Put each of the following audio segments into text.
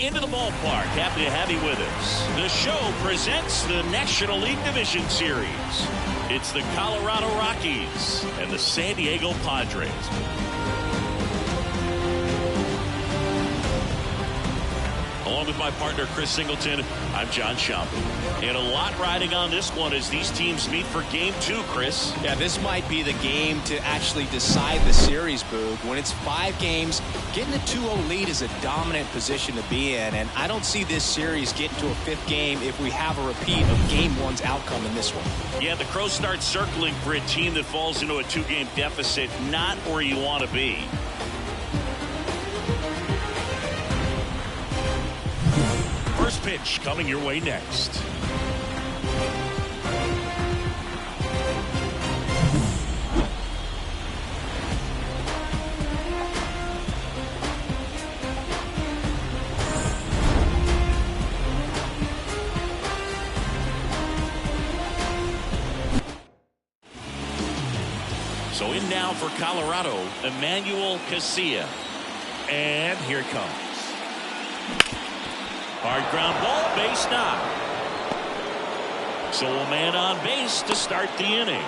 into the ballpark. Happy to have you with us. The show presents the National League Division Series. It's the Colorado Rockies and the San Diego Padres. Along with my partner, Chris Singleton, I'm John Schaumburg. And a lot riding on this one as these teams meet for Game 2, Chris. Yeah, this might be the game to actually decide the series, Boog. When it's 5 games, getting a 2-0 lead is a dominant position to be in. And I don't see this series getting to a 5th game if we have a repeat of Game 1's outcome in this one. Yeah, the Crows start circling for a team that falls into a 2-game deficit. Not where you want to be. First pitch coming your way next. So in now for Colorado, Emmanuel Casilla. And here it comes. Hard ground ball, base knock. So a man on base to start the inning.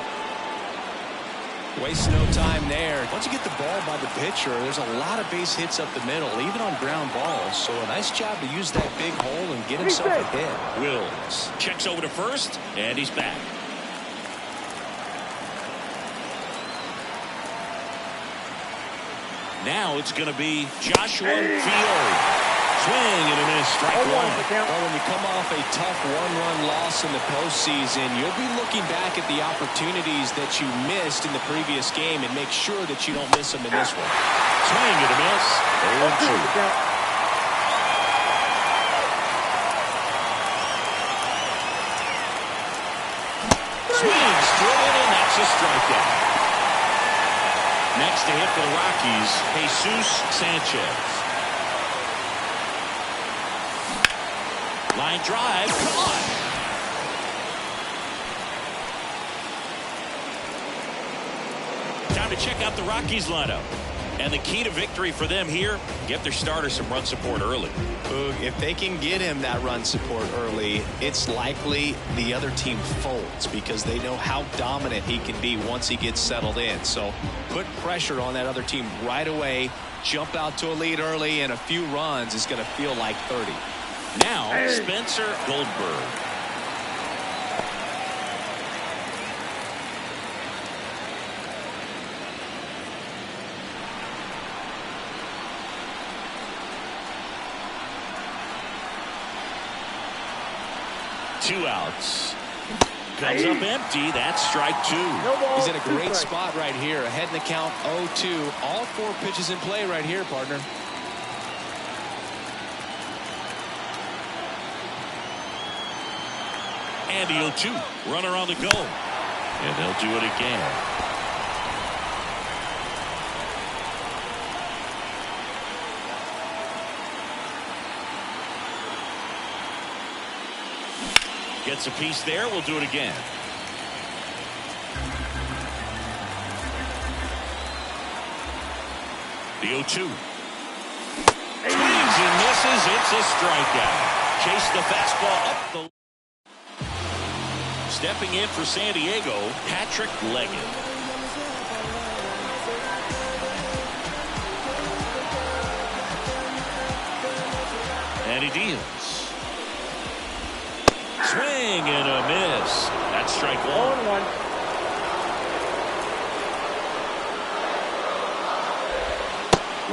Waste no time there. Once you get the ball by the pitcher, there's a lot of base hits up the middle, even on ground balls. So a nice job to use that big hole and get himself a hit. Wills checks over to first, and he's back. Now it's going to be Joshua Fiore. Swing and a miss, strike one. Well, when you come off a tough 1-run loss in the postseason, you'll be looking back at the opportunities that you missed in the previous game and make sure that you don't miss them in this one. Swing and a miss, 0-2. Swings, driven, and that's a strikeout. Next to hit for the Rockies, Jesus Sanchez. Line drive, come on. Time to check out the Rockies lineup. And the key to victory for them here, get their starter some run support early. If they can get him that run support early, it's likely the other team folds because they know how dominant he can be once he gets settled in. So put pressure on that other team right away. Jump out to a lead early, and a few runs is going to feel like 30. Now, Spencer Goldberg. Two outs. Comes up empty. That's strike 2. He's in a great spot right here. Ahead in the count 0-2. All 4 pitches in play right here, partner. And the 0-2. Runner on the go. And they'll do it again. Gets a piece there. We'll do it again. The 0-2. Swings and misses. It's a strikeout. Chase the fastball up the. Stepping in for San Diego, Patrick Leggett. And he deals. Swing and a miss. That's strike 1. 0-1.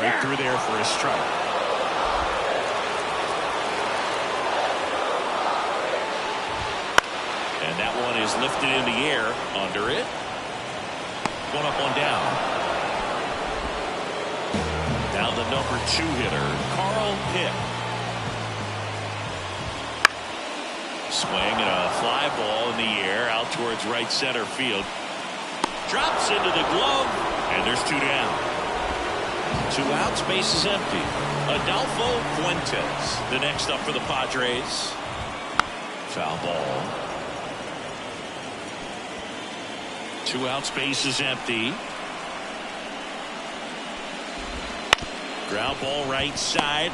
Right through there for a strike. And that one is lifted in the air under it. One up, one down. Now the number 2 hitter, Carl Pitt. Swing and a fly ball in the air out towards right center field. Drops into the glove, and there's 2 down. 2 outs, base is empty. Adolfo Fuentes, the next up for the Padres. Foul ball. 2 outs, base is empty. Ground ball right side.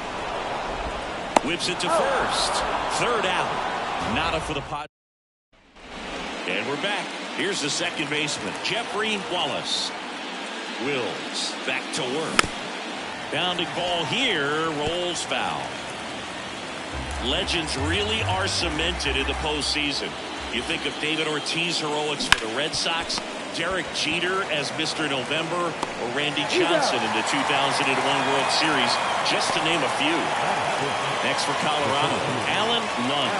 Whips it to first. Third out. Nada for the Padres. And we're back. Here's the second baseman, Jeffrey Wallace. Wills back to work. Bounding ball here, rolls foul. Legends really are cemented in the postseason. You think of David Ortiz heroics for the Red Sox, Derek Jeter as Mr. November, or Randy Johnson in the 2001 World Series, just to name a few. Next for Colorado, Alan Lund.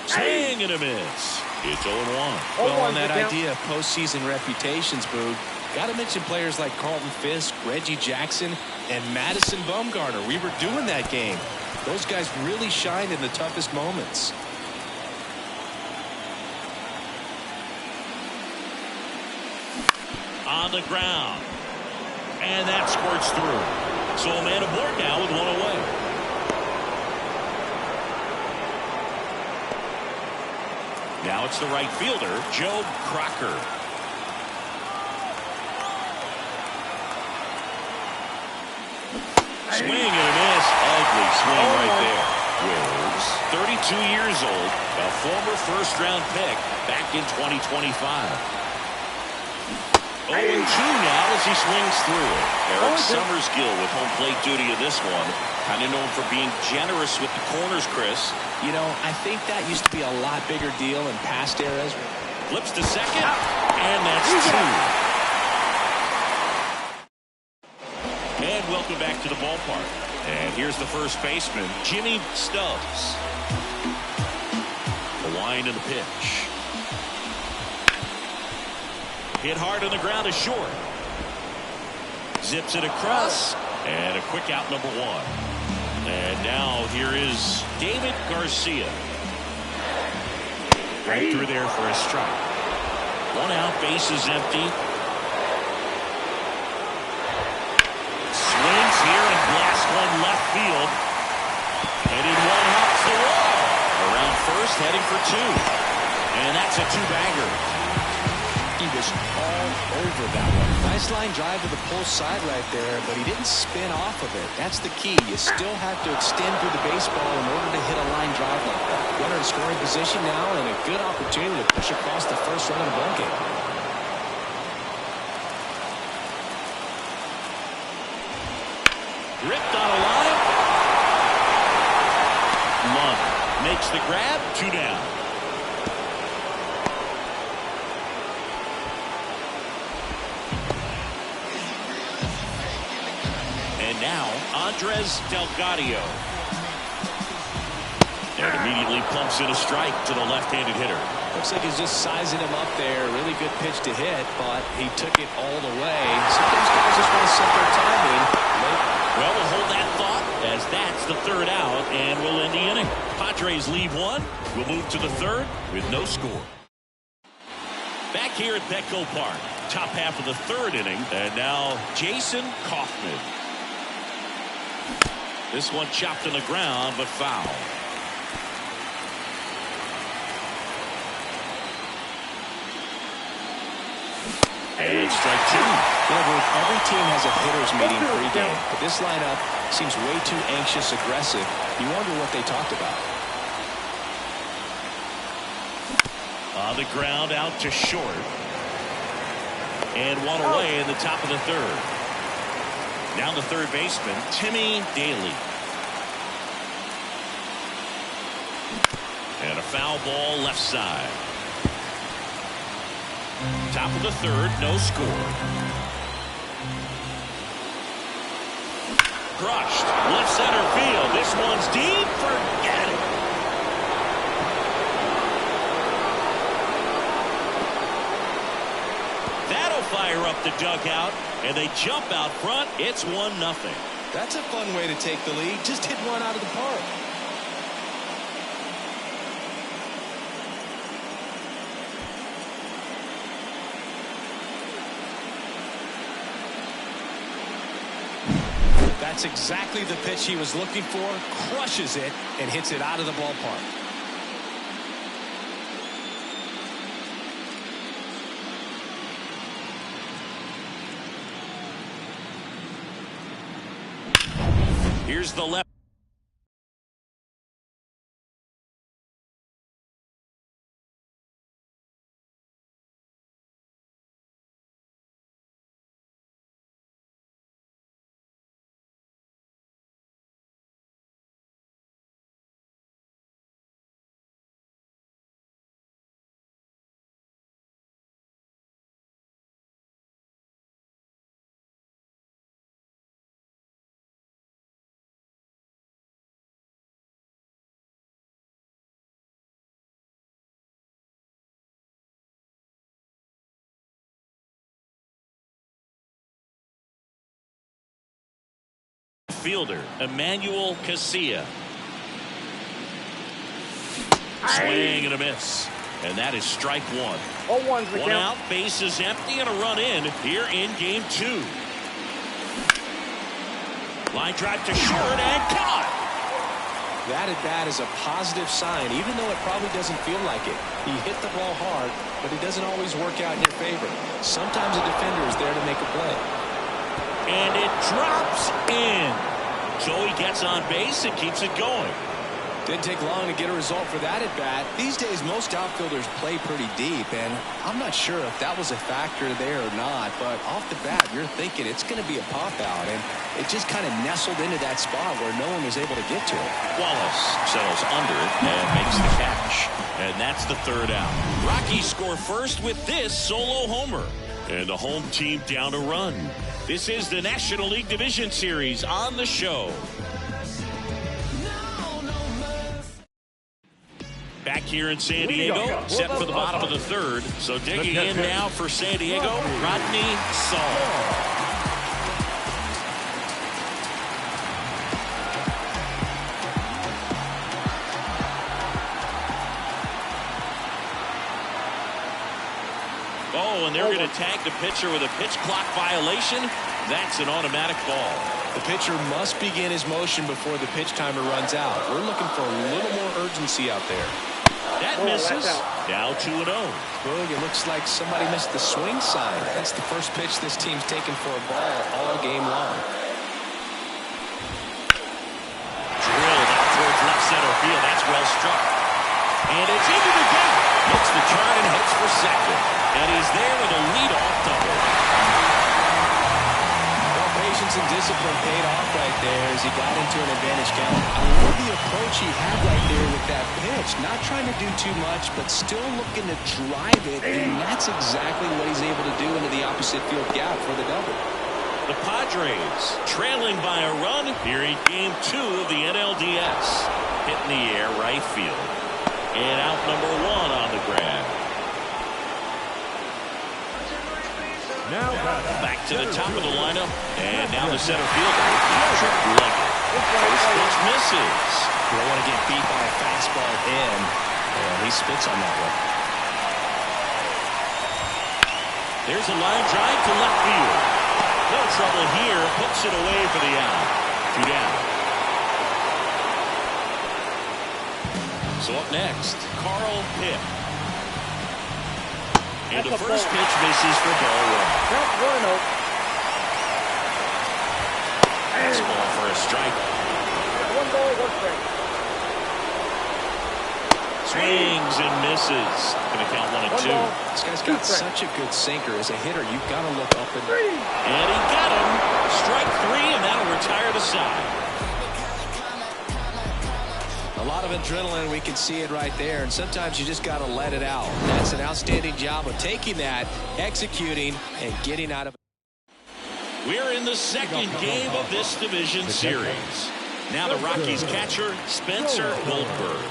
Swing and a miss. It's 0-1. Well, on that idea of postseason reputations, Boog, got to mention players like Carlton Fisk, Reggie Jackson, and Madison Bumgarner. We were doing that game. Those guys really shined in the toughest moments. On the ground. And that squirts through. So a man aboard now with one away. Now it's the right fielder, Joe Crocker. Swing and a miss. Ugly swing right there. Wills, 32 years old, a former first-round pick back in 2025. 0-2 now as he swings through it. Eric Summerskill with home plate duty in this one. Kind of known for being generous with the corners, Chris. You know, I think that used to be a lot bigger deal in past eras. Flips to second, and that's two. And welcome back to the ballpark. And here's the first baseman, Jimmy Stubbs. The wind and the pitch. Hit hard on the ground is short. Zips it across. And a quick out, number one. And now here is David Garcia. Right through there for a strike. One out, base is empty. Swings here and blasts one left field. And in one hops the wall. Around first, heading for two. And that's a two-bagger. He was all over that one. Nice line drive to the pull side right there, but he didn't spin off of it. That's the key. You still have to extend through the baseball in order to hit a line drive like that. Runner in scoring position now, and a good opportunity to push across the first run of the ball game. Ripped on a line. Lund makes the grab. Two down. And now, Andres Delgado. And immediately pumps in a strike to the left-handed hitter. Looks like he's just sizing him up there. Really good pitch to hit, but he took it all the way. Sometimes guys just want to set their timing. Well, we'll hold that thought as that's the third out, and we'll end the inning. Padres lead one. We'll move to the third with no score. Back here at Petco Park, top half of the third inning, and now Jason Kaufman. This one chopped on the ground, but foul. And strike two. You know, every team has a hitter's meeting pregame, but this lineup seems way too anxious, aggressive. You wonder what they talked about. On the ground, out to short. And one away in the top of the third. Now the third baseman, Timmy Daly. And a foul ball left side. Top of the third, no score. Crushed. Left center field. This one's deep. Forget it. That'll fire up the dugout. And they jump out front. It's 1-0. That's a fun way to take the lead. Just hit one out of the park. That's exactly the pitch he was looking for. Crushes it and hits it out of the ballpark. Here's the left. Fielder Emmanuel Casilla. Swing and a miss. And that is strike one. One out, base is empty, and a run in here in game two. Line drive to short and caught. That at bat is a positive sign, even though it probably doesn't feel like it. He hit the ball hard, but it doesn't always work out in your favor. Sometimes a defender is there to make a play. And it drops in. So he gets on base and keeps it going. Didn't take long to get a result for that at bat. These days, most outfielders play pretty deep, and I'm not sure if that was a factor there or not, but off the bat, you're thinking it's going to be a pop-out, and it just kind of nestled into that spot where no one was able to get to it. Wallace settles under it and makes the catch. And that's the third out. Rockies score first with this solo homer. And the home team down a run. This is the National League Division Series on the show. Back here in San Diego, set for the bottom of the third. So digging in now for San Diego, Rodney Saul. Oh, and they're going to tag the pitcher with a pitch clock violation. That's an automatic ball. The pitcher must begin his motion before the pitch timer runs out. We're looking for a little more urgency out there. That misses. Now 2-0. Boog, it looks like somebody missed the swing sign. That's the first pitch this team's taken for a ball all game long. Drilled out towards left center field. That's well struck. And it's into the gap. Hits the turn and hits for second. And he's there with a leadoff double. Well, patience and discipline paid off right there as he got into an advantage count. I love the approach he had right there with that pitch. Not trying to do too much, but still looking to drive it. And that's exactly what he's able to do into the opposite field gap for the double. The Padres trailing by a run here in game 2 of the NLDS. Hit in the air, right field. And out number 1 on the grab. Now back to the top of the lineup. And now the center fielder. Patrick Leggett. First pitch misses. You don't want to get beat by a fastball in. And he spits on that one. There's a line drive to left field. No trouble here. Puts it away for the out. 2 down. So up next, Carl Pitt. And the first pitch misses for ball 1. That's ball for a strike. 1 ball, 1 strike. Swings and misses. Going to count 1 and 2. This guy's got such a good sinker. As a hitter, you've got to look up and... And he got him. Strike 3, and that'll retire the side. A lot of adrenaline, we can see it right there, and sometimes you just got to let it out. That's an outstanding job of taking that, executing, and getting out of it. We're in the second game of this division series. Now the Rockies catcher, Spencer Goldberg.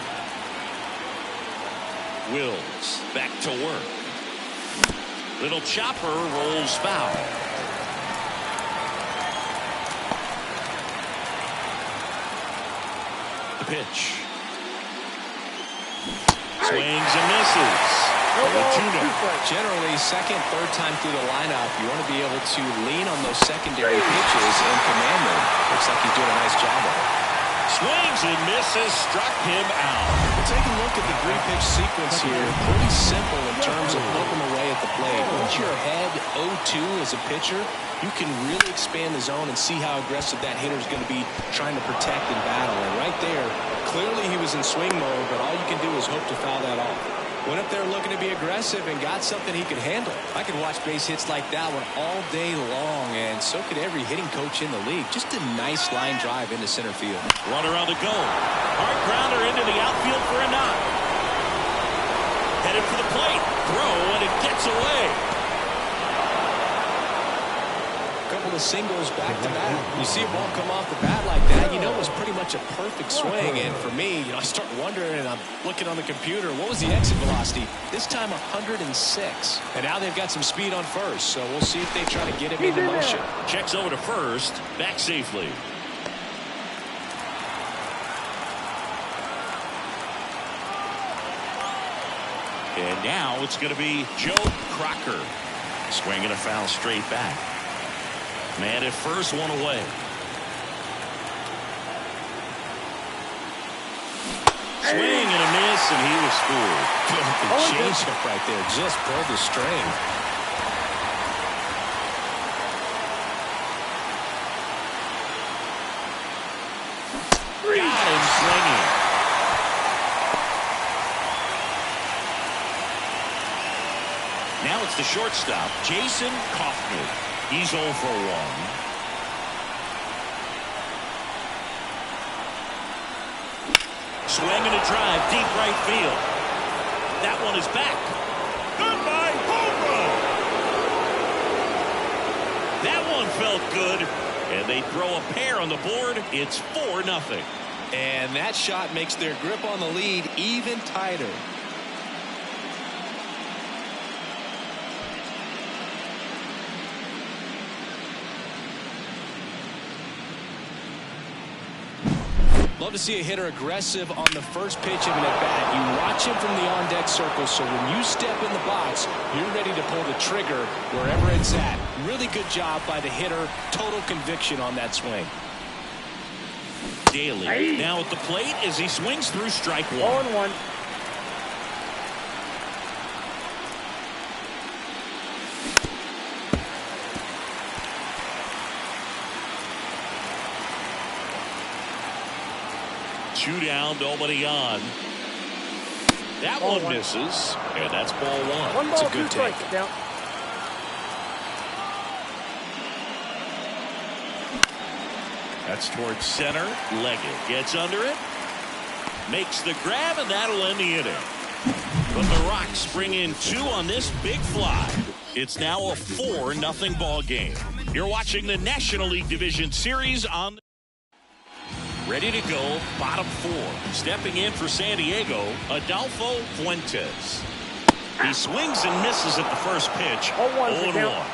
Wills back to work. Little chopper rolls foul. The pitch. Swings and misses. Generally, second, third time through the lineup, you want to be able to lean on those secondary pitches and command them. Looks like he's doing a nice job of it. Swings and misses, struck him out. Take a look at the three-pitch sequence here. Pretty simple in terms of looking away at the plate. Once you're ahead 0-2 as a pitcher, you can really expand the zone and see how aggressive that hitter is going to be trying to protect and battle. And right there, clearly he was in swing mode, but all you can do is hope to foul that off. Went up there looking to be aggressive and got something he could handle. I could watch base hits like that one all day long, and so could every hitting coach in the league. Just a nice line drive into center field. Runner on the go. Hard grounder into the outfield for a knock. Headed for the plate. Throw, and it gets away. Couple of singles back to back. You see a ball come off the bat like that, you know it was pretty much a perfect swing. And for me, I start wondering, and I'm looking on the computer, what was the exit velocity? This time 106. And now they've got some speed on first, so we'll see if they try to get him into motion. Checks over to first, back safely. And now it's going to be Joe Crocker. Swinging a foul straight back. Man at first, one away. Swing and a miss, and he was fooled. Good changeup right there. Just pulled the string. Got him swinging. Now it's the shortstop, Jason Kaufman. He's 0 for 1. Swing and a drive, deep right field. That one is back. Goodbye, home run. That one felt good. And they throw a pair on the board. It's 4-0. And that shot makes their grip on the lead even tighter. Love to see a hitter aggressive on the first pitch of an at-bat. You watch him from the on-deck circle, so when you step in the box, you're ready to pull the trigger wherever it's at. Really good job by the hitter. Total conviction on that swing. Daly now at the plate as he swings through strike one. 0-1. Two down, nobody on. That one misses, and that's ball one. One It's ball, a good two take. strikes. Down. That's towards center. Leggett gets under it. Makes the grab, and that'll end the inning. But the Rocks bring in 2 on this big fly. It's now a 4-0 ball game. You're watching the National League Division Series on. Ready to go, bottom 4. Stepping in for San Diego, Adolfo Fuentes. He swings and misses at the first pitch. 0-1.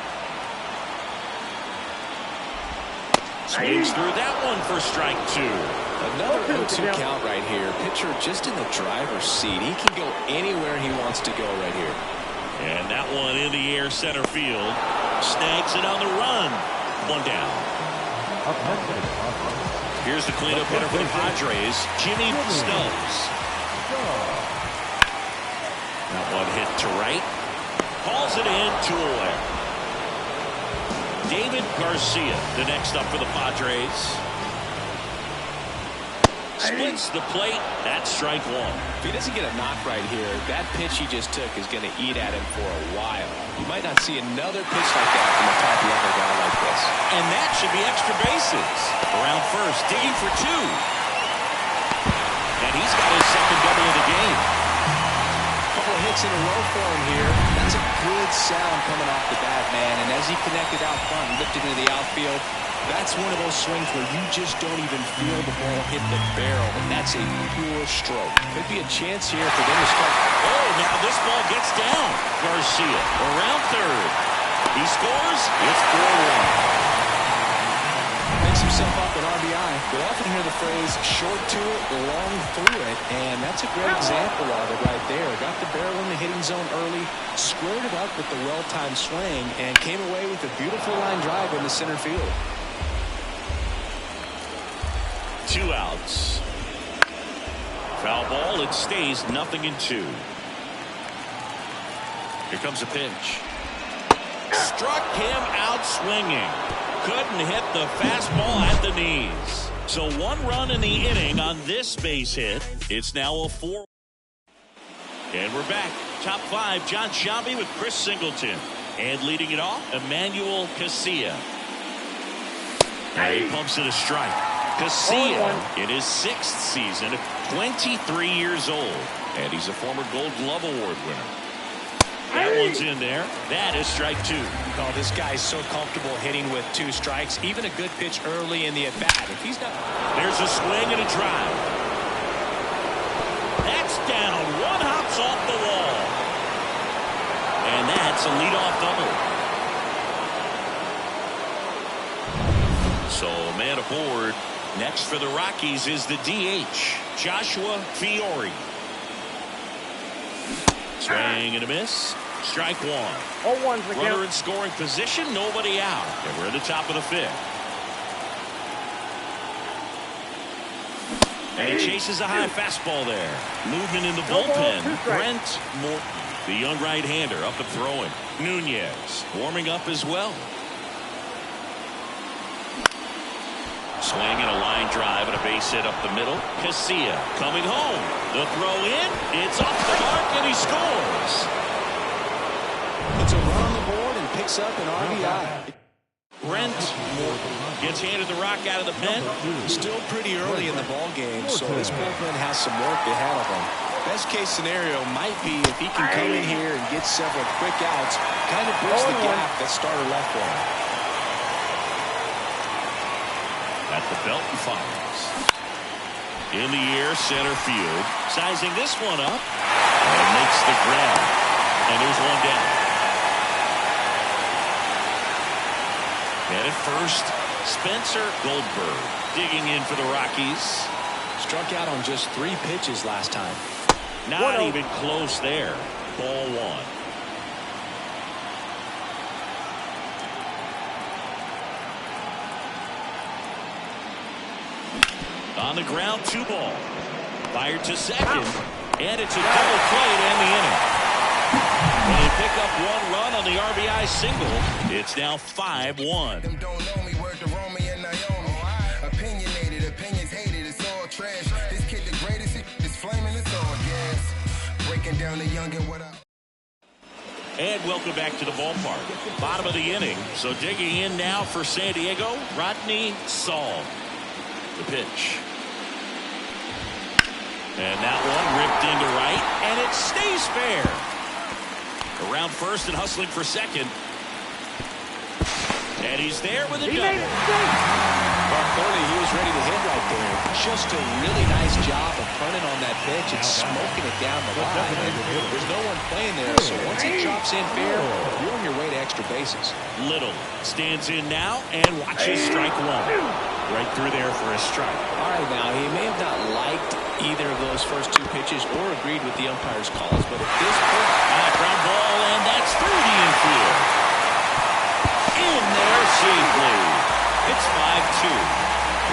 Swings through that one for strike 2. Another 0-2 count right here. Pitcher just in the driver's seat. He can go anywhere he wants to go right here. And that one in the air center field. Snags it on the run. 1 down. Here's the cleanup hitter for the Padres, Jimmy Stubbs. That one hit to right. Hauls it in, 2 away. David Garcia, the next up for the Padres. Splits the plate. That's strike 1. If he doesn't get a knock right here, that pitch he just took is going to eat at him for a while. You might not see another pitch like that from a top-level guy like this. And that should be extra bases. Around first, digging for 2. And he's got his second double of the game. Couple of hits in a row for him here. That's a good sound coming off the bat, man. And as he connected out front and lifted into the outfield, that's one of those swings where you just don't even feel the ball hit the barrel. And that's a pure stroke. Could be a chance here for them to start. Oh, now this ball gets down. Garcia around third. He scores. It's 4-1. Makes himself up an RBI. We often hear the phrase short to it, long through it, and that's a great example of it right there. Got the barrel in the hitting zone early, squared it up with the well-timed swing, and came away with a beautiful line drive into center field. 2 outs. Foul ball. It stays 0-2. Here comes a pitch. Struck him out swinging. Couldn't hit the fastball at the knees. So 1 run in the inning on this base hit. It's now a 4. And we're back. Top 5, John Sciambi with Chris Singleton. And leading it off, Emmanuel Casilla. And he pumps it a strike. Casilla in his 6th season, 23 years old. And he's a former Gold Glove Award winner. That one's in there. That is strike 2. Oh, this guy's so comfortable hitting with 2 strikes. Even a good pitch early in the at-bat. If he's not... There's a swing and a drive. That's down. 1 hops off the wall. And that's a leadoff double. So, man aboard. Next for the Rockies is the DH, Joshua Fiore. Swing and a miss. Strike 1. 0-1's the Runner count. in scoring position, nobody out. And we're at the top of the 5th. And he chases a high fastball there. Movement in the bullpen. Brent Morton, the young right-hander, up and throwing. Nunez warming up as well. Swing and a line drive and a base hit up the middle. Casilla coming home. The throw in. It's off the mark and he scores. It's a run on the board and picks up an RBI. Brent Morton gets handed the rock out of the pen. Still pretty early in the ball game, so this bullpen has some work ahead of him. Best case scenario might be if he can come in here and get several quick outs, kind of bridge the gap that starter left for him. At the belt and fires. In the air, center field. Sizing this one up. And makes the grab. And there's one down. And at first, Spencer Goldberg digging in for the Rockies. Struck out on just 3 pitches last time. Not even close there. Ball 1. On the ground, 2 ball. Fired to second. And it's a double play to end the inning. When they pick up 1 run on the RBI single, it's now 5-1. Them don't know me, word to Romy and Naomi. Opinionated, opinions hated, it's all trash. This kid the greatest, it's flaming, it's all gas. Breaking down the young and what up. And welcome back to the ballpark. Bottom of the inning. So digging in now for San Diego, Rodney Saul. The pitch. And that one ripped into right, and it stays fair. Around first and hustling for second. And he's there with a double. Well, clearly he was ready to hit right there. Just a really nice job of running on that pitch and smoking it down the line. And there's no one playing there, so once it drops in fair, you're on your way to extra bases. Little stands in now and watches strike 1. Right through there for a strike. All right, now, he may have not liked either of those first 2 pitches or agreed with the umpire's calls, but at this point... ground ball, and that's through the infield. In there safely. It's 5-2.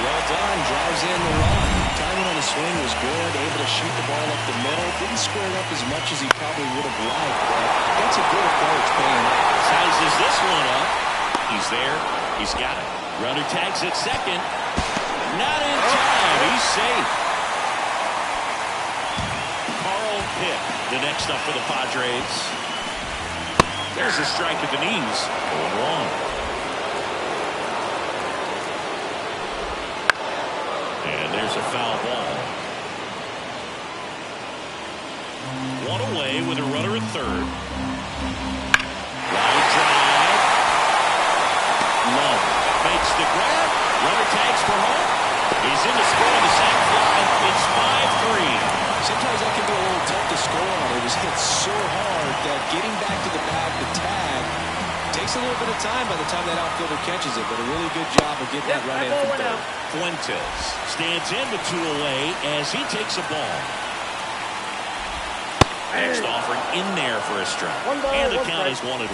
Well done. Drives in the run. Timing on the swing was good. Able to shoot the ball up the middle. Didn't square it up as much as he probably would have liked, but that's a good approach paying off. Sizes this one up. He's there. He's got it. Runner tags at second. Not in time. He's safe. Carl Pitt, the next up for the Padres. There's a strike at the knees. 0-1. And there's a foul ball. 1 away with a runner at third. Line drive. Love makes the grab. Runner tags for home. He's in to score on the sac fly. It's 5-3. Sometimes that can be a little tough to score on. It was hit so hard that getting back to the bag, the tag, takes a little bit of time by the time that outfielder catches it, but a really good job of getting that run in from third. Fuentes stands in with 2 away as he takes a ball. Next offering in there for a strike. And the count is 1-1.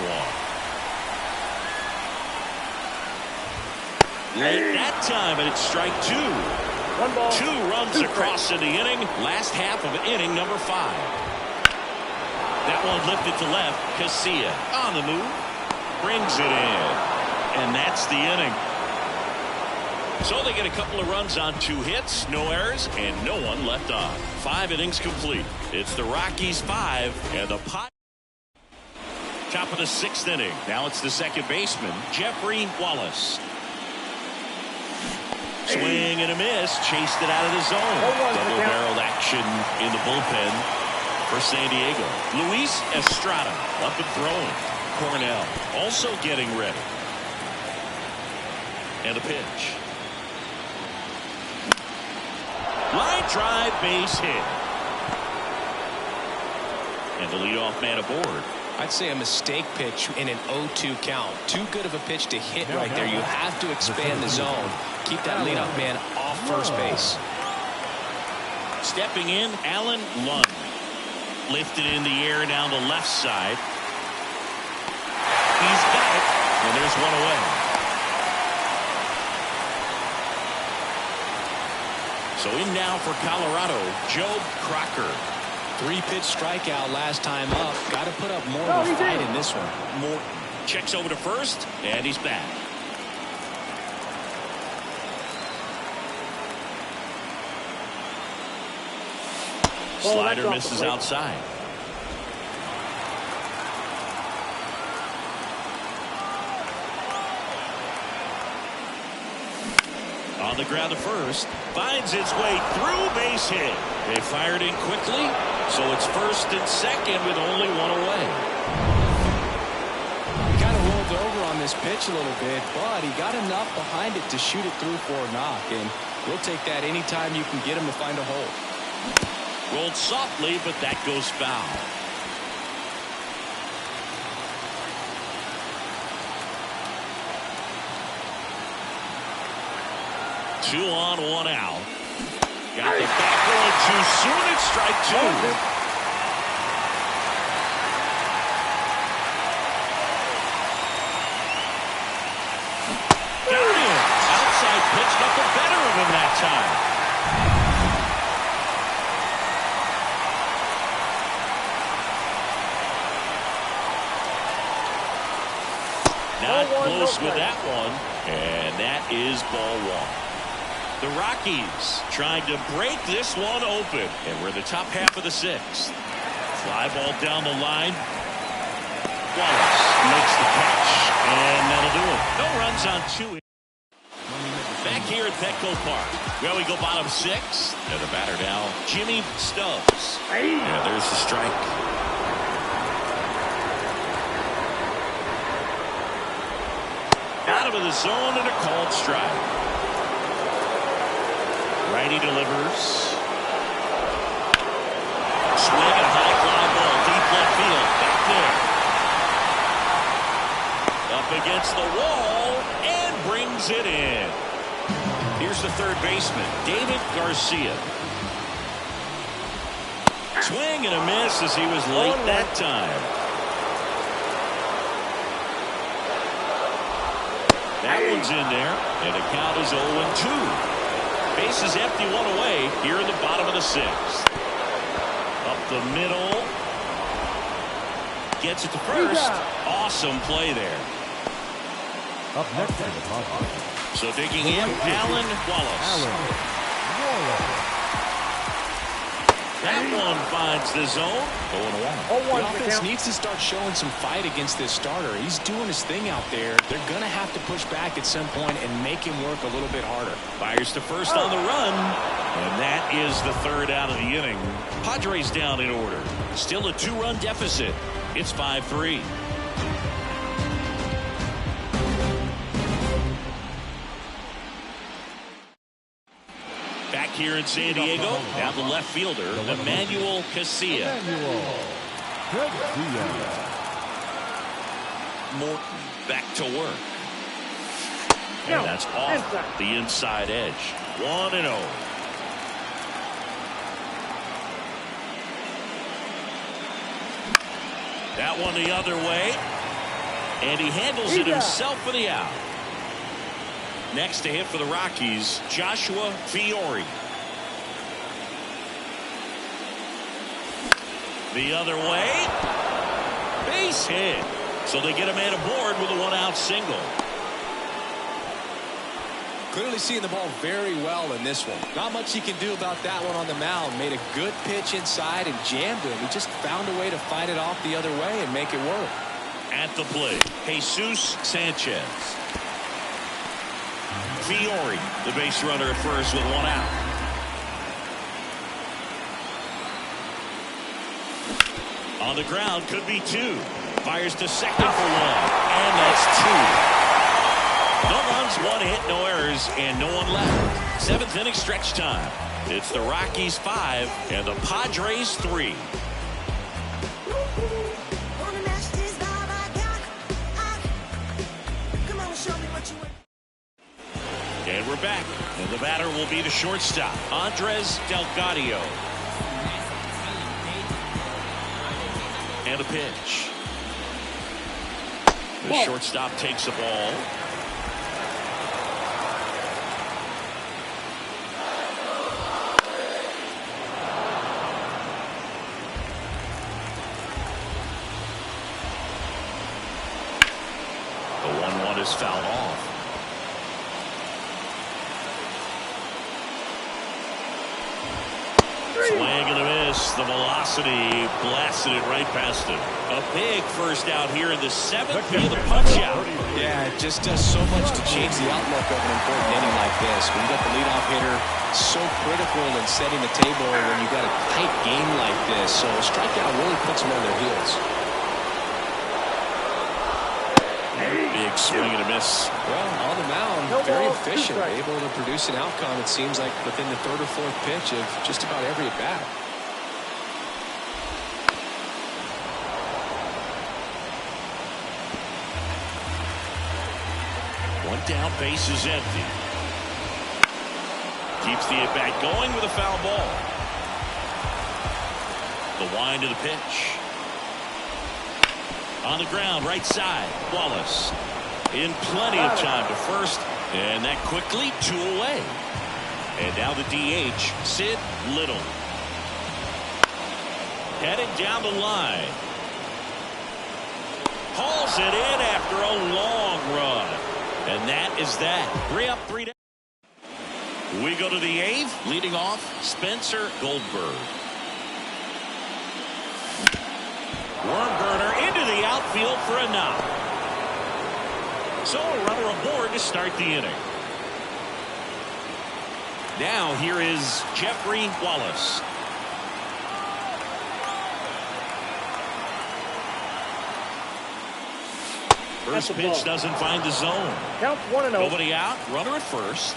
Late that time, and it's strike 2. 1 ball. 2 runs across in the inning. Last half of inning number 5. That one lifted to left. Casilla on the move. Brings it in. And that's the inning. So they get a couple of runs on 2 hits, no errors, and no one left on. 5 innings complete. It's the Rockies 5 and the Padres. Top of the 6th inning. Now it's the second baseman, Jeffrey Wallace. Swing and a miss. Chased it out of the zone. Double-barreled action in the bullpen for San Diego. Luis Estrada up and throwing. Cornell also getting ready. And a pitch. Line drive, base hit. And the leadoff man aboard. I'd say a mistake pitch in an 0-2 count. Too good of a pitch to hit right there. You have to expand the zone. Keep that leadoff man off first base. Stepping in, Alan Lund. Lifted in the air down the left side. He's got it. And there's one away. So in now for Colorado, Joe Crocker. 3-pitch strikeout last time up. Got to put up more of a fight in this one. Morton checks over to first, and he's back. Slider misses outside. On the ground to first, finds its way through, base hit. They fired in quickly, so it's first and second with only one away. He kind of rolled over on this pitch a little bit, but he got enough behind it to shoot it through for a knock, and we'll take that anytime you can get him to find a hole. Rolled softly, but that goes foul. Two on, one out. Got the back going too soon. It's strike 2. Got him. Outside pitch, nothing better of him that time. Not close with that one, and that is ball 1. The Rockies trying to break this one open, and we're in the top half of the 6th. Fly ball down the line. Wallace makes the catch, and that'll do it. No runs on 2. Back here at Petco Park. Well, we go bottom 6. And the batter now, Jimmy Stubbs. Yeah, there's the strike. Out of the zone and a called strike. Righty delivers. Swing and a high fly ball, deep left field, back there. Up against the wall and brings it in. Here's the third baseman, David Garcia. Swing and a miss as he was late that time. That one's in there, and the count is 0-2. Bases empty, one away here in the bottom of the 6th. Up the middle. Gets it to first. Awesome play there. Up next to the Padres. So digging in, Alan Wallace. That one finds the zone. 0-1. The offense needs to start showing some fight against this starter. He's doing his thing out there. They're going to have to push back at some point and make him work a little bit harder. Fires to first on the run. And that is the third out of the inning. Padres down in order. Still a 2-run deficit. It's 5-3. Back here in San Diego, now the left fielder, Emmanuel Casilla. Morton back to work. And that's off the inside edge. 1-0. That one the other way. And he handles it himself for the out. Next to hit for the Rockies, Joshua Fiore. The other way. Base hit. So they get a man aboard with a one-out single. Clearly seeing the ball very well in this one. Not much he can do about that one on the mound. Made a good pitch inside and jammed him. He just found a way to fight it off the other way and make it work. At the plate, Jesus Sanchez. Fiore, the base runner at first with one out. On the ground, could be two. Fires to second for one. And that's two. No runs, one hit, no errors, and no one left. Seventh inning stretch time. It's the Rockies 5 and the Padres 3. And we're back. And the batter will be the shortstop, Andres Delgado. And a pitch. The shortstop takes the ball. The 1-1 is fouled off. Swing and a miss. The velocity blasted it right past him. A big first out here in the seventh via the punch out. Yeah, it just does so much to change the outlook of an important inning like this. When you got the leadoff hitter, so critical in setting the table when you got a tight game like this. So a strikeout really puts them on their heels. Big swing and a miss. Well, on the mound, very efficient, able to produce an outcome, it seems like, within the third or fourth pitch of just about every at-bat. One down, base is empty. Keeps the at-bat going with a foul ball. The wind of the pitch. On the ground, right side, Wallace. In plenty of time to first, and that quickly 2 away. And now the DH, Sid Little. Headed down the line. Hauls it in after a long run. And that is that. 3 up, 3 down. We go to the 8th, leading off Spencer Goldberg. Worm burner into the outfield for a knock. So a runner aboard to start the inning. Now here is Jeffrey Wallace. First pitch doesn't find the zone. Count 1-0. Nobody out. Runner at first.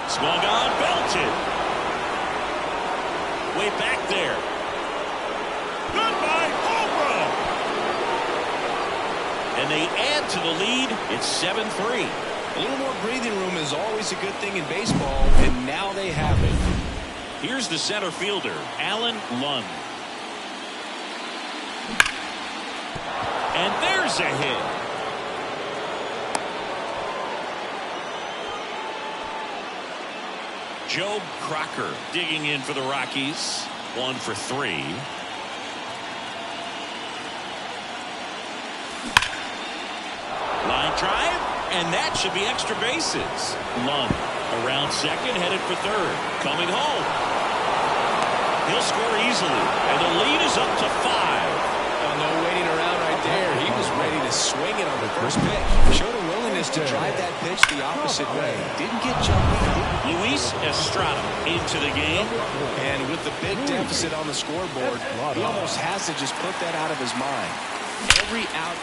Swung on, belted. Way back there. Goodbye, home run. And they add to the lead. It's 7-3. A little more breathing room is always a good thing in baseball, and now they have it. Here's the center fielder, Alan Lund. And there's a hit. Joe Crocker digging in for the Rockies. 1 for 3. Line drive, and that should be extra bases. Lund around second, headed for third. Coming home. He'll score easily, and the lead is up to 5. Oh, no waiting around right there. He was ready to swing it on the first pitch. Showed a willingness to drive that pitch the opposite way. Didn't get jumpy. Luis Estrada into the game. And with the big deficit on the scoreboard, he almost has to just put that out of his mind. Every out.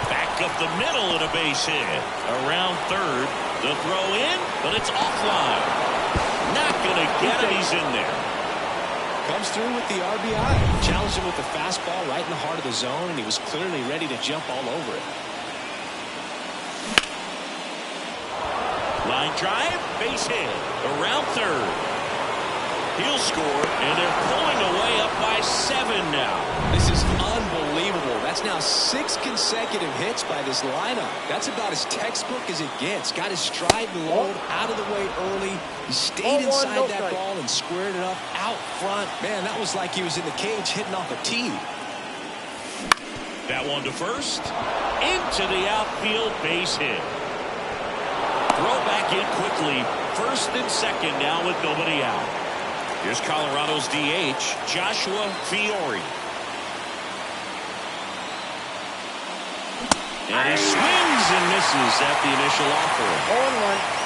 Back up the middle and a base hit. Around third. The throw in, but it's offline. Not going to get him. He's in there. Comes through with the RBI. Challenged him with the fastball right in the heart of the zone, and he was clearly ready to jump all over it. Line drive, base hit. Around third. He'll score, and they're pulling away up by 7 now. now 6 consecutive hits by this lineup. That's about as textbook as it gets. Got his stride and load out of the way early. He stayed inside that ball and squared it up out front. Man, that was like he was in the cage hitting off a tee. That one to first. Into the outfield, base hit. Throw back in quickly. First and second now with nobody out. Here's Colorado's DH, Joshua Fiore. And he swings and misses at the initial offer. 0-1.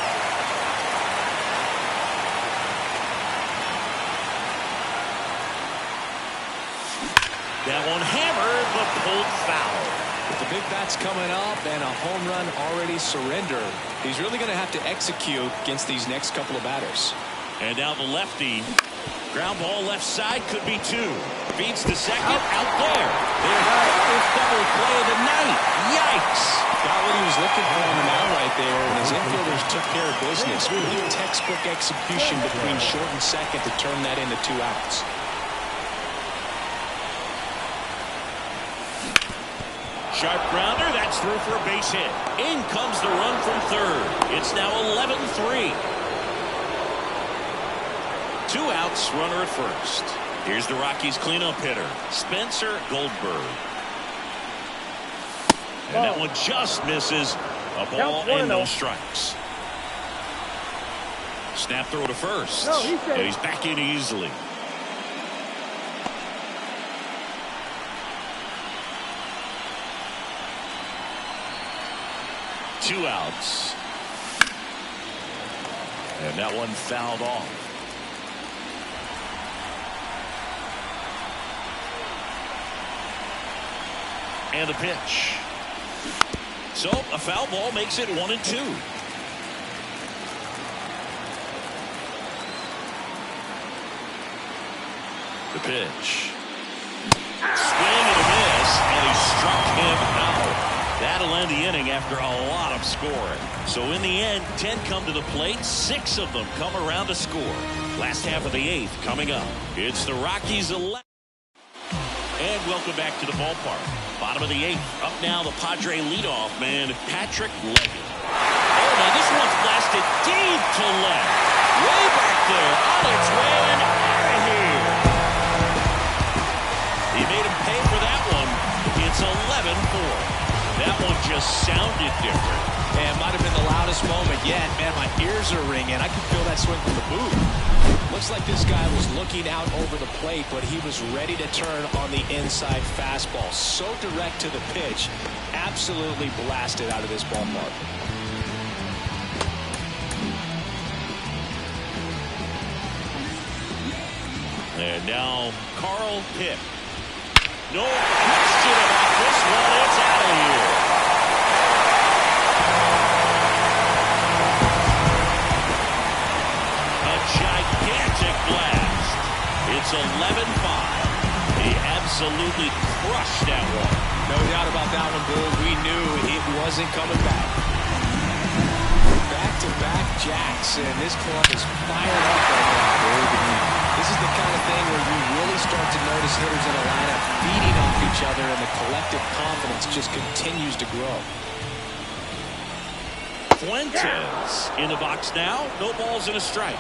That one hammered, but pulled foul. With the big bats coming up and a home run already surrendered, he's really going to have to execute against these next couple of batters. And now the lefty. Ground ball left side, could be 2. Feeds to second, out there. There's the first double play of the night. Yikes. Got what he was looking for on the mound right there, and his infielders took care of business. Really textbook execution between short and second to turn that into 2 outs. Sharp grounder, that's through for a base hit. In comes the run from third. It's now 11-3. 2 outs, runner at first. Here's the Rockies cleanup hitter, Spencer Goldberg. And that one just misses. A ball and no strikes. Snap throw to first. And he's back in easily. Two outs. And that one fouled off. And the pitch. So a foul ball makes it 1-2. The pitch. Swing and a miss, and he struck him out. That'll end the inning after a lot of scoring. So in the end, 10 come to the plate, 6 of them come around to score. Last half of the 8th coming up. It's the Rockies 11. And welcome back to the ballpark. Bottom of the 8th. Up now the Padre leadoff man, Patrick Leggett. Oh, now this one's blasted deep to left. Way back there, on its way and out of here. He made him pay for that one. It's 11-4. That one just sounded different. Man, might have been the loudest moment yet. Man, my ears are ringing. I could feel that swing from the booth. Looks like this guy was looking out over the plate, but he was ready to turn on the inside fastball. So direct to the pitch. Absolutely blasted out of this ballpark. And now Carl Pitt. No question about this one. It's out of here. A gigantic blast. It's 11-5. He absolutely crushed that one. No doubt about that one, Bull. We knew it wasn't coming back. Back-to-back jacks, and this club is fired up right now, Bull. This is the kind of thing where you really start to notice hitters in a lineup feeding off each other, and the collective confidence just continues to grow. Fuentes in the box now. No balls and a strike.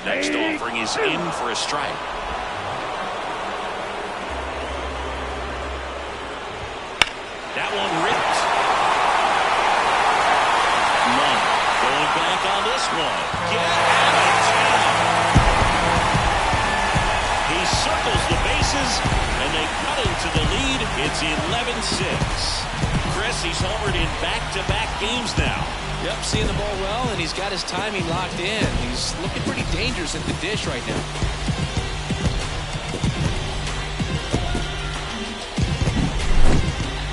Next offering is in for a strike. That one ripped. None. Going back on this one. Get out of town. He circles the bases, and they cut into the lead. It's 11-6. Chris, he's homered in back-to-back games now. Yep, seeing the ball well, and he's got his timing locked in. He's looking pretty dangerous at the dish right now.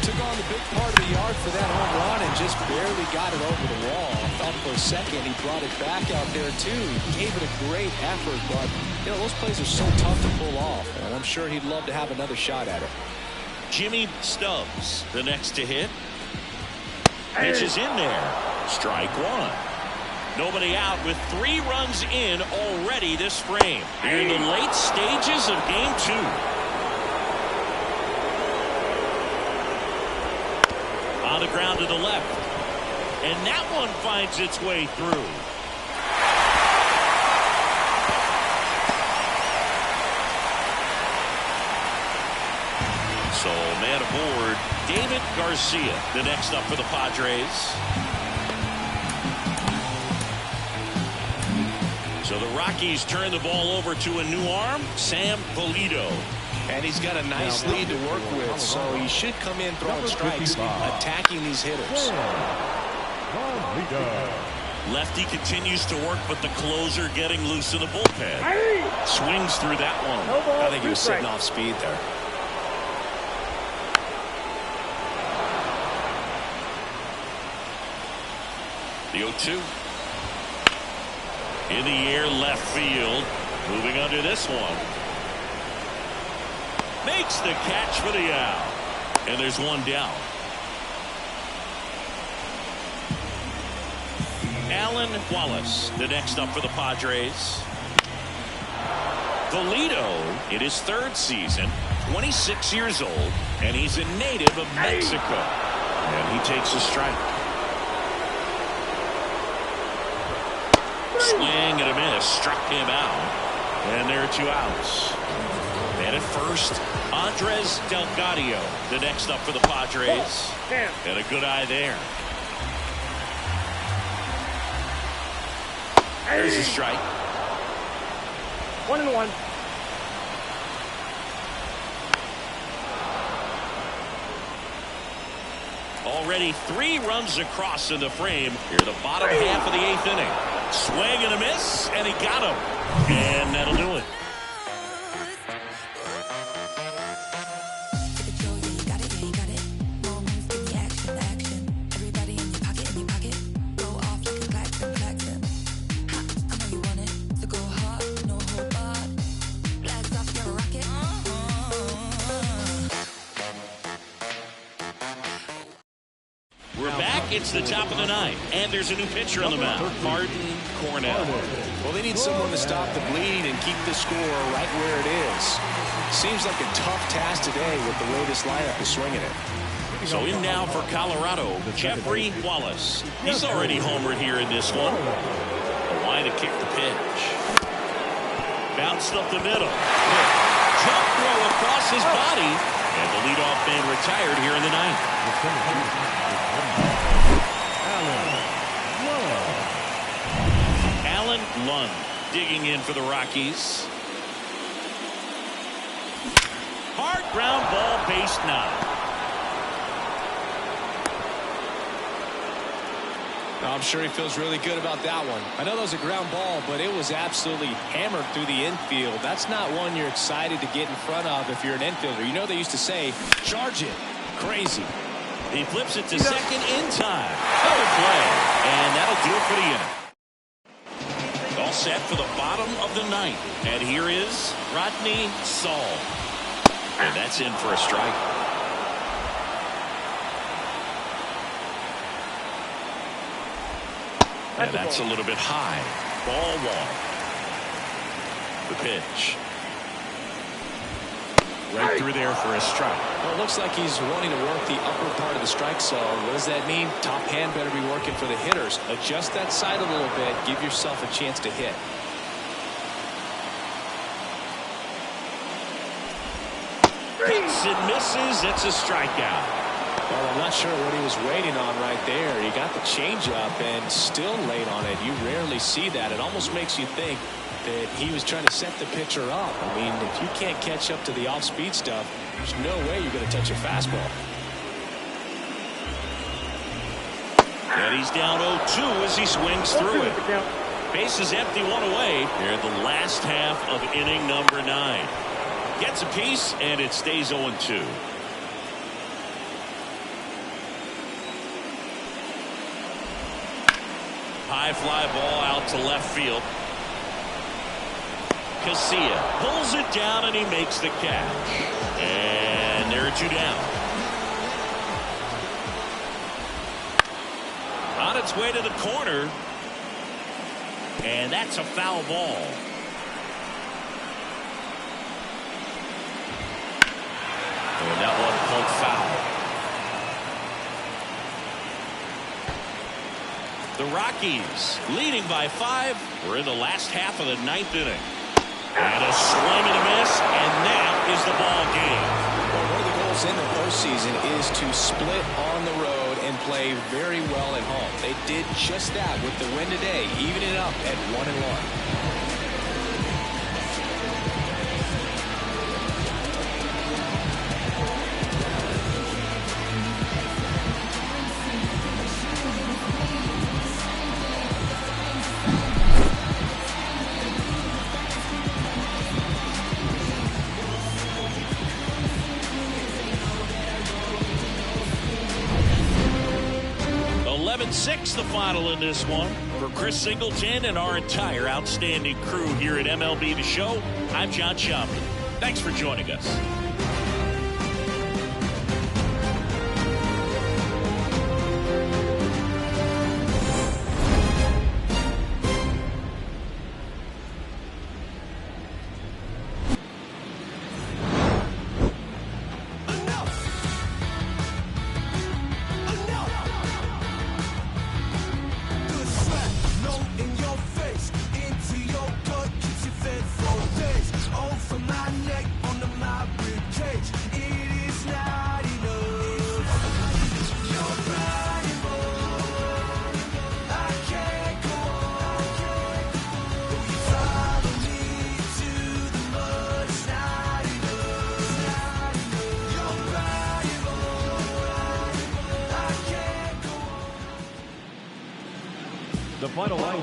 Took on the big part of the yard for that home run and just barely got it over the wall. I thought for a second he brought it back out there too. He gave it a great effort, but you know those plays are so tough to pull off, and I'm sure he'd love to have another shot at it. Jimmy Stubbs, the next to hit. Pitch is in there. Strike one. Nobody out with 3 runs in already this frame. Here in the late stages of game 2. the ground to the left. And that one finds its way through. So, man aboard, David Garcia, the next up for the Padres. So the Rockies turn the ball over to a new arm, Sam Pulido. And he's got a nice lead to work with, so he should come in throwing strikes, attacking these hitters. Lefty continues to work, but the closer getting loose in the bullpen. Swings through that one. I think he was sitting off speed there. The 0-2. In the air, left field. Moving under this one. Makes the catch for the out. And there's one down. Alan Wallace, the next up for the Padres. Pulido, in his third season, 26 years old, and he's a native of Mexico. And he takes a strike. Swing and a miss, struck him out. And there are 2 outs. And at first, Andres Delgado, the next up for the Padres. And a good eye there. There's a strike. 1-1. Already 3 runs across in the frame here in the bottom half of the 8th inning. Swing and a miss, and he got him. And that'll do it. It's the top of the 9th, and there's a new pitcher on the mound, Martin Cornell. Well, they need someone to stop the bleed and keep the score right where it is. Seems like a tough task today with the way this lineup is swinging it. So in now for Colorado, Jeffrey Wallace. He's already homered here in this one. A line to kick the pitch. Bounced up the middle. Jump throw across his body, and the leadoff man retired here in the 9th. Alan Lund digging in for the Rockies. Hard ground ball, base 9. I'm sure he feels really good about that one. I know that was a ground ball, but it was absolutely hammered through the infield. That's not one you're excited to get in front of if you're an infielder. You know they used to say, charge it. Crazy. He flips it to second in time. Double play. And that'll do it for the inning. All set for the bottom of the 9th. And here is Rodney Saul. And that's in for a strike. And that's a little bit high. Ball 1. The pitch. Right through there for a strike. Well, it looks like he's wanting to work the upper part of the strike zone. What does that mean? Top hand better be working for the hitters. Adjust that side a little bit. Give yourself a chance to hit. Hits and misses. It's a strikeout. Well, I'm not sure what he was waiting on right there. He got the changeup and still late on it. You rarely see that. It almost makes you think that he was trying to set the pitcher up. I mean, if you can't catch up to the off-speed stuff, there's no way you're going to touch a fastball. And he's down 0-2 as he swings through it. Base is empty, 1 away. Here in the last half of inning number 9. Gets a piece, and it stays 0-2. High fly ball out to left field. Casilla pulls it down and he makes the catch. And there are 2 down. On its way to the corner. And that's a foul ball. And that one pulled foul. The Rockies leading by 5. We're in the last half of the 9th inning. And a swing and a miss, and that is the ball game. Well, one of the goals in the postseason is to split on the road and play very well at home. They did just that with the win today, evening it up at 1-1. The final in this one. For Chris Singleton and our entire outstanding crew here at MLB The Show, I'm John Schaubel. Thanks for joining us. The final line.